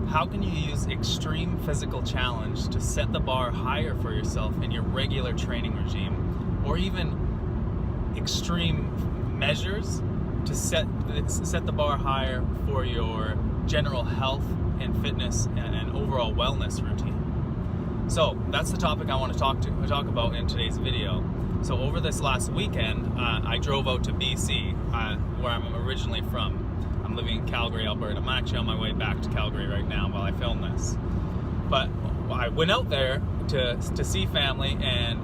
how can you use extreme physical challenge to set the bar higher for yourself in your regular training regime, or even extreme measures to set the bar higher for your general health and fitness and overall wellness routine? So that's the topic I want to talk about in today's video. So over this last weekend, I drove out to BC, where I'm originally from. I'm living in Calgary, Alberta. I'm actually on my way back to Calgary right now while I film this. But I went out there to see family and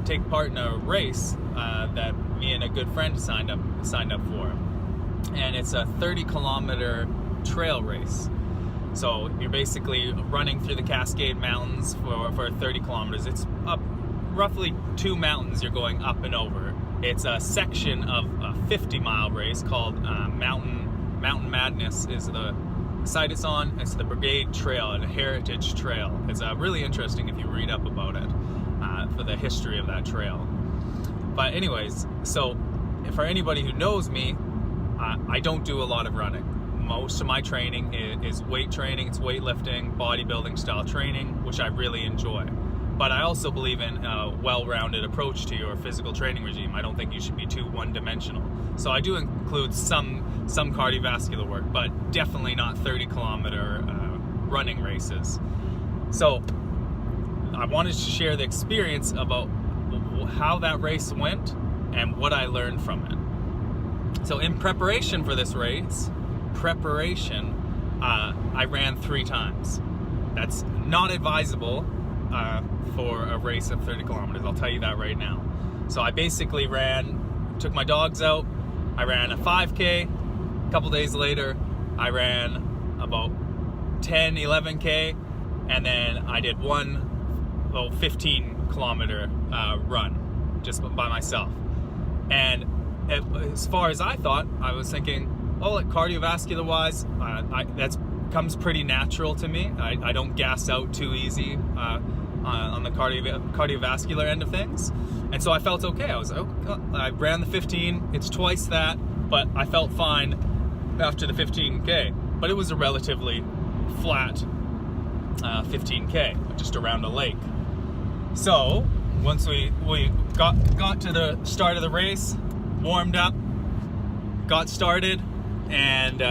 take part in a race that me and a good friend signed up for, and it's a 30-kilometer trail race. So you're basically running through the Cascade Mountains for 30 kilometers. It's up roughly 2 mountains you're going up and over. It's a section of a 50-mile race called Mountain Madness is the site it's on. It's the Brigade Trail, a heritage trail. It's really interesting if you read up about it, for the history of that trail. But anyways, so for anybody who knows me, I don't do a lot of running. Most of my training is weight training. It's weightlifting, bodybuilding style training, which I really enjoy. But I also believe in a well-rounded approach to your physical training regime. I don't think you should be too one-dimensional. So I do include some cardiovascular work, but definitely not 30-kilometer running races. So I wanted to share the experience about how that race went and what I learned from it. So in preparation for this race, I ran 3 times. That's not advisable for a race of 30 kilometers. I'll tell you that right now. So I basically took my dogs out. I ran a 5K. A couple days later, I ran about 10, 11K. And then I did one 15-kilometer run just by myself. And as far as I thought, I was thinking, like cardiovascular wise, that comes pretty natural to me. I don't gas out too easy on the cardiovascular end of things, and so I felt okay. I ran the 15. It's twice that, but I felt fine after the 15K. But it was a relatively flat 15K, just around a lake. So once we got to the start of the race, warmed up, got started, and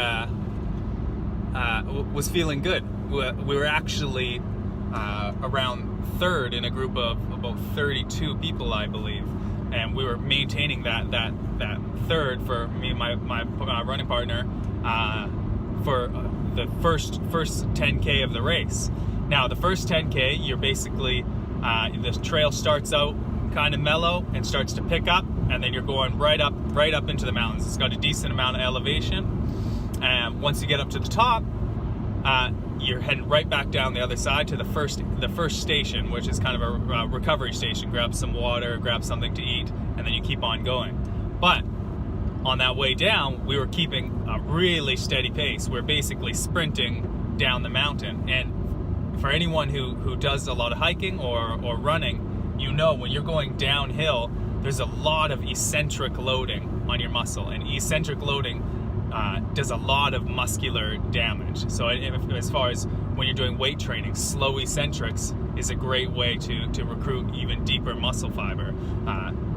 was feeling good. We were actually around third in a group of about 32 people, I believe, and we were maintaining that third for me and my running partner for the first 10K of the race. Now the first 10K, you're basically the trail starts out kind of mellow and starts to pick up, and then you're going right up into the mountains. It's got a decent amount of elevation, and once you get up to the top, you're heading right back down the other side to the first station, which is kind of a recovery station. Grab some water, grab something to eat, and then you keep on going. But on that way down, we were keeping a really steady pace. We're basically sprinting down the mountain. And for anyone who does a lot of hiking or running, you know when you're going downhill, there's a lot of eccentric loading on your muscle, and eccentric loading does a lot of muscular damage. So as far as when you're doing weight training, slow eccentrics is a great way to recruit even deeper muscle fiber.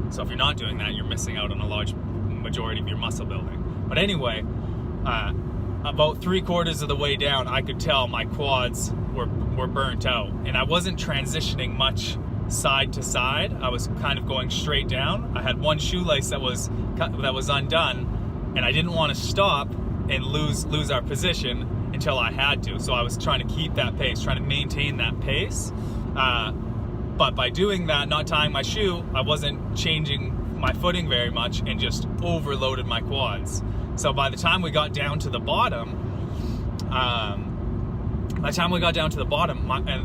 So if you're not doing that, you're missing out on a large majority of your muscle building. But anyway, about 3/4 of the way down, I could tell my quads were burnt out, and I wasn't transitioning much side to side. I was kind of going straight down. I had one shoelace that was undone, and I didn't want to stop and lose our position until I had to. So I was trying to keep that pace, trying to maintain that pace. But by doing that, not tying my shoe, I wasn't changing my footing very much and just overloaded my quads. So by the time we got down to the bottom,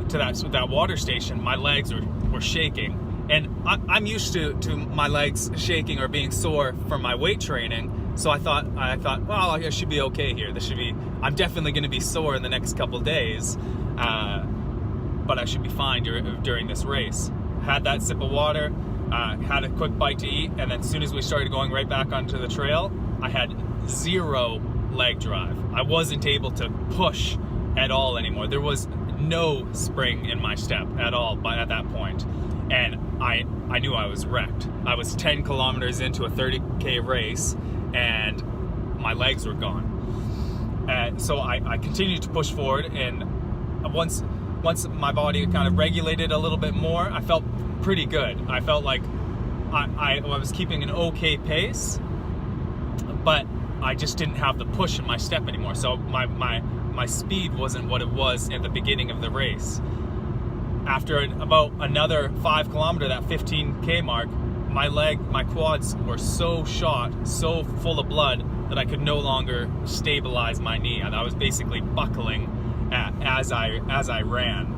to that water station, my legs were shaking. And I'm used to my legs shaking or being sore from my weight training. So I thought, well, I should be okay here. I'm definitely going to be sore in the next couple days, but I should be fine during this race. Had that sip of water, had a quick bite to eat, and then as soon as we started going right back onto the trail, I had zero leg drive. I wasn't able to push at all anymore. There was no spring in my step at all at that point. And I knew I was wrecked. I was 10 kilometers into a 30K race and my legs were gone. And so I continued to push forward, and once my body kind of regulated a little bit more, I felt pretty good. I felt like I was keeping an okay pace, but I just didn't have the push in my step anymore. So my speed wasn't what it was at the beginning of the race. After about another 5 kilometer, that 15K mark, my quads were so shot, so full of blood, that I could no longer stabilize my knee. I was basically buckling as I ran.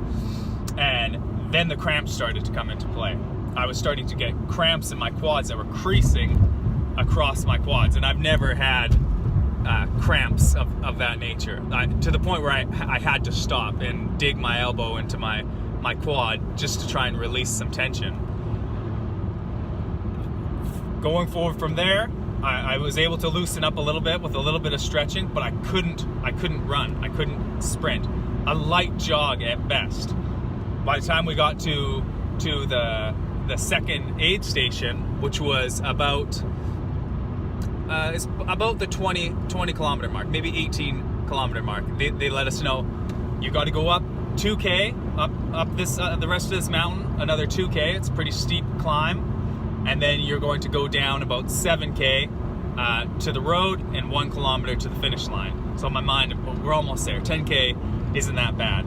And then the cramps started to come into play. I was starting to get cramps in my quads that were creasing across my quads, and I've never had cramps of that nature, to the point where I had to stop and dig my elbow into my quad just to try and release some tension. Going forward from there, I was able to loosen up a little bit with a little bit of stretching, but I couldn't run, I couldn't sprint. A light jog at best. By the time we got to the second aid station, which was about the 20 kilometer mark, maybe 18 kilometer mark, they let us know you got to go up 2K up this the rest of this mountain, another 2K. It's a pretty steep climb, and then you're going to go down about 7K to the road and 1 kilometer to the finish line. So in my mind, we're almost there. 10K isn't that bad.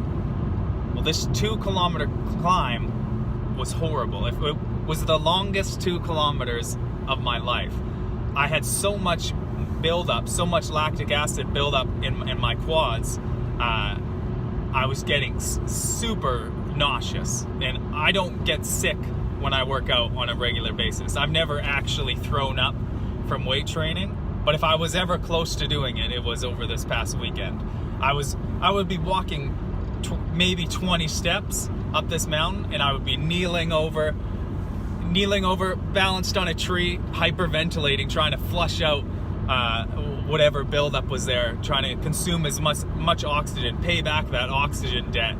Well, this 2 kilometer climb was horrible. It was the longest 2 kilometers of my life. I had so much buildup, so much lactic acid buildup in my quads. I was getting super nauseous, and I don't get sick when I work out on a regular basis. I've never actually thrown up from weight training, but if I was ever close to doing it, it was over this past weekend. I would be walking maybe 20 steps up this mountain, and I would be kneeling over, balanced on a tree, hyperventilating, trying to flush out whatever buildup was there, trying to consume as much oxygen, pay back that oxygen debt.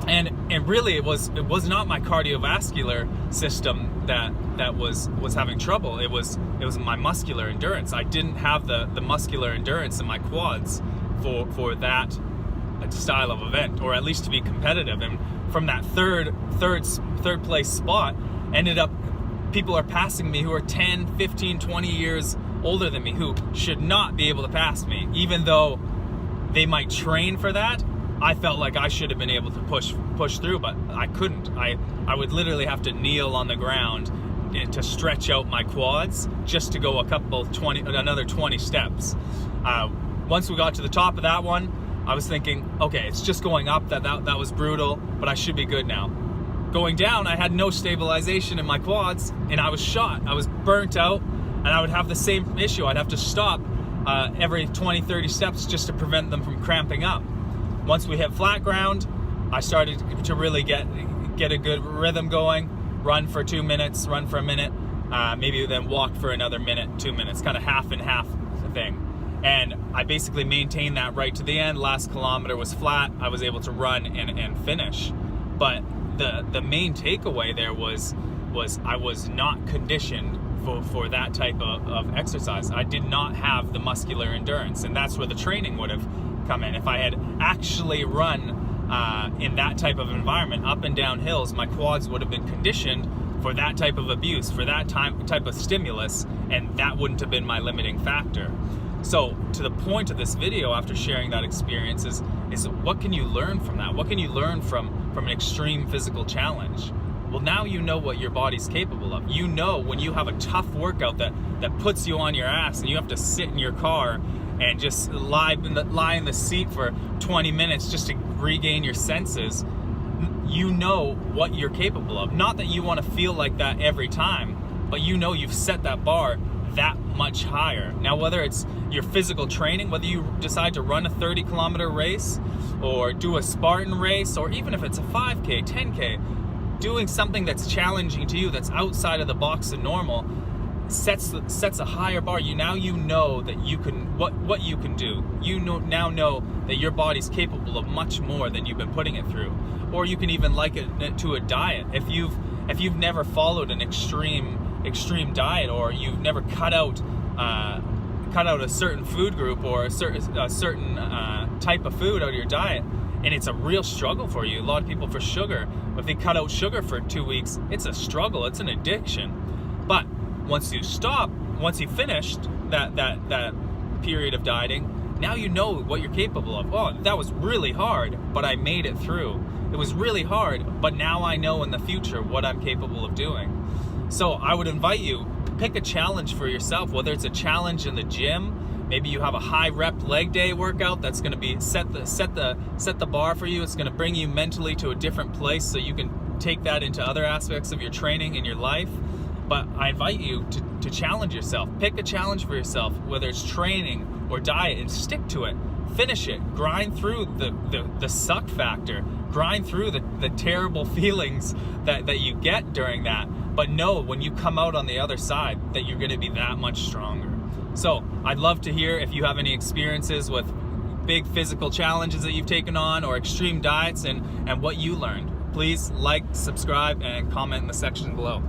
And really, it was not my cardiovascular system that was having trouble. It was my muscular endurance. I didn't have the muscular endurance in my quads for that style of event, or at least to be competitive. And from that third place spot, ended up, people are passing me who are 10, 15, 20 years older than me, who should not be able to pass me. Even though they might train for that, I felt like I should have been able to push through, but I couldn't. I would literally have to kneel on the ground to stretch out my quads just to go another 20 steps. Once we got to the top of that one, I was thinking, okay, it's just going up, that was brutal, but I should be good now. Going down, I had no stabilization in my quads, and I was shot. I was burnt out, and I would have the same issue. I'd have to stop every 20, 30 steps just to prevent them from cramping up. Once we hit flat ground, I started to really get a good rhythm going. Run for 2 minutes, run for a minute, maybe then walk for another minute, 2 minutes, kind of half and half thing. And I basically maintained that right to the end. Last kilometer was flat. I was able to run and finish. But the main takeaway there was I was not conditioned for that type of exercise. I did not have the muscular endurance, and that's where the training would have come in. If I had actually run in that type of environment, up and down hills, my quads would have been conditioned for that type of abuse, for that type of stimulus, and that wouldn't have been my limiting factor. So to the point of this video, after sharing that experience, is what can you learn from that? What can you learn from an extreme physical challenge? Well, now you know what your body's capable of. You know when you have a tough workout that puts you on your ass and you have to sit in your car and just lie in the seat for 20 minutes just to regain your senses. You know what you're capable of. Not that you want to feel like that every time, but you know you've set that bar that much higher. Now, whether it's your physical training, whether you decide to run a 30-kilometer race or do a Spartan race, or even if it's a 5K, 10K, doing something that's challenging to you, that's outside of the box of normal, sets a higher bar. You know that you can what you can do. Now know that your body's capable of much more than you've been putting it through. Or you can even liken it to a diet. If you've never followed an extreme diet, or you've never cut out a certain food group or a certain type of food out of your diet, and it's a real struggle for you. A lot of people for sugar, if they cut out sugar for 2 weeks, it's a struggle, it's an addiction. But once you finished that period of dieting, now you know what you're capable of. Oh, that was really hard, but I made it through. It was really hard, but now I know in the future what I'm capable of doing. So I would invite you, pick a challenge for yourself, whether it's a challenge in the gym. Maybe you have a high rep leg day workout that's going to be set the bar for you. It's going to bring you mentally to a different place, so you can take that into other aspects of your training in your life. But I invite you to challenge yourself. Pick a challenge for yourself, whether it's training or diet, and stick to it. Finish it. Grind through the suck factor. Grind through the terrible feelings that you get during that. But know when you come out on the other side that you're going to be that much stronger. So I'd love to hear if you have any experiences with big physical challenges that you've taken on, or extreme diets, and what you learned. Please like, subscribe, and comment in the section below.